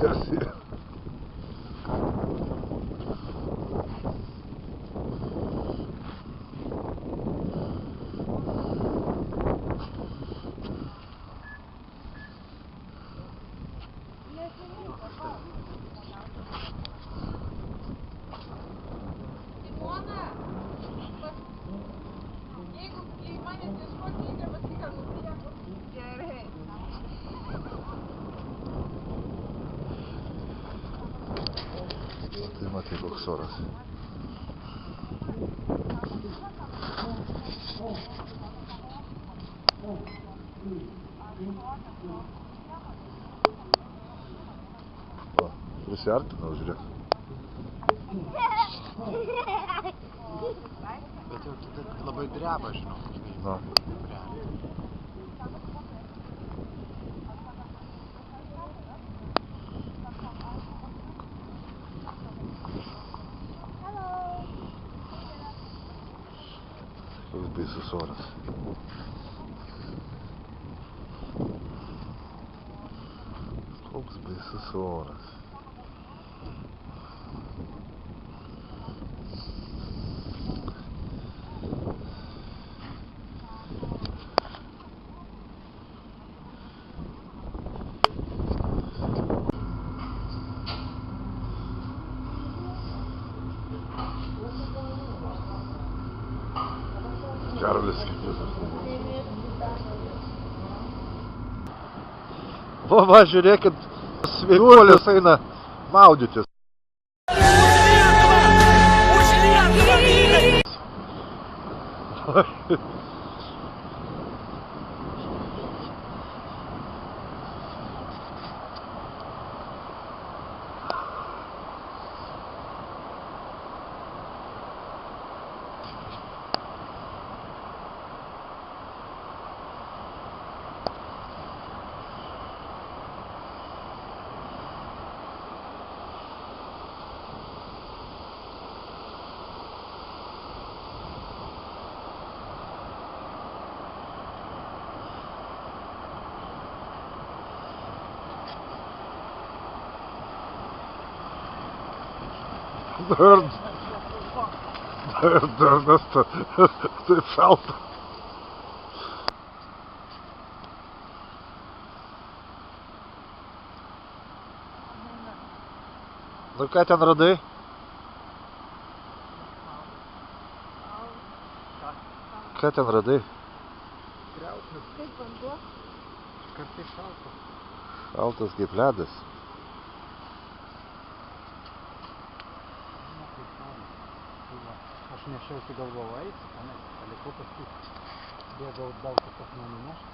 versija. Tai matai, koks oras. O, prisiartinau, žiūrėk. Bet jau tada labai dreba, žinau. Na. Koks baisus oras. Koks baisus oras. Karolis Kiklizas. Va, žiūrėkit, sveikuolis eina maudytis. Dar nes taip šalta. Nu ką ten radai? Ką ten radai? Kriauklių. Kaip vanduo? Kartais šalta. Šaltas kaip ledas. Aš nešiausi galvojau eiti, palikau paskui bėgau daug kas nenunešti.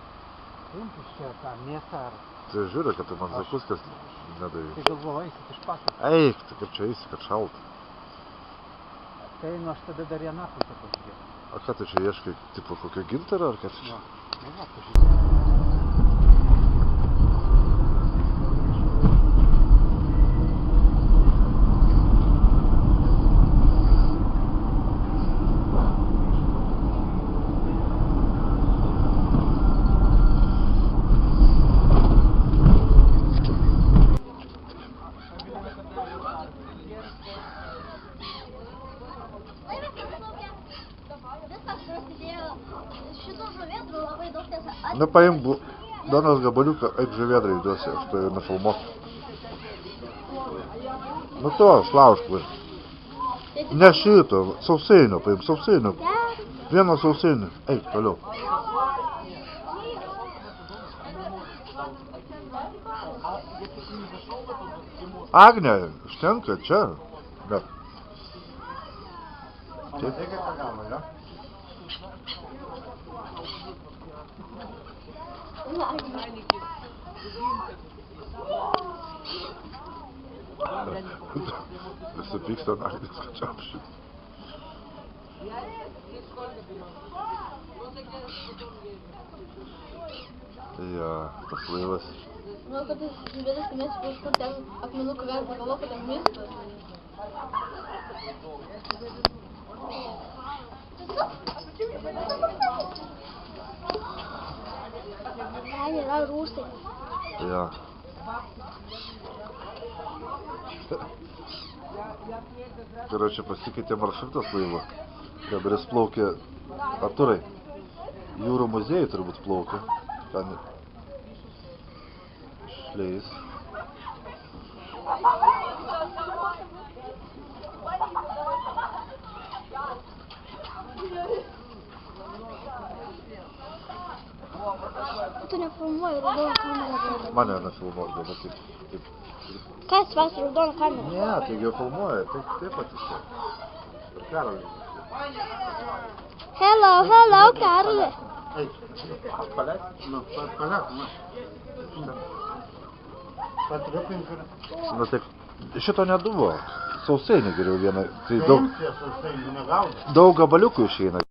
Imk iš čia tą mėsą ar... Tai žiūrė, kad tu man zakuskas nedavai. Tai galvojau eisit iš pasakos. Eik, tai kaip čia eisi, kad šalta. Tai einu aš tada dar vieną pusę pažiūrėjau. A ką tu čia ieškai, tipo kokio gintaro ar ką tu čia? Nu va, pažiūrėjau. Nu paimk duonos gabaliuką, eik žuvėdrai duosi, aš tai nufilmuosiu. Nu to, slaužk, vai. Ne šito, sausainio, paimk sausainio. Vieną sausainį, eik toliau. Agne, užtenka čia. Bet. Taip. Supyksta naktys, kad čia apšit. Jo, tas laivas. Nu, kad jis žuvėdas, kai mes kažkur ten akmenukų verta, galvo, kad ten mistas. Ten yra rūsai. Jo. Короче, pasikeitė maršrutas laivo. Dabar jis plaukė, Arturai, jūrų muziejų turbūt plaukė. Ten išleis. Tu nefilmuoji raudoną kamerą. Mane nefilmuok dabar taip. Kas vas raudoną kamerą? Ne, tai jau filmuoja, taip atsisėk. Per Karolį. Hello, Karoli. Eik, paleik. Nu, paleik, nu. Patrupink ir... Nu taip, šito neduvo. Sausainį geriau vieną. Tai daug gabaliukų išeina.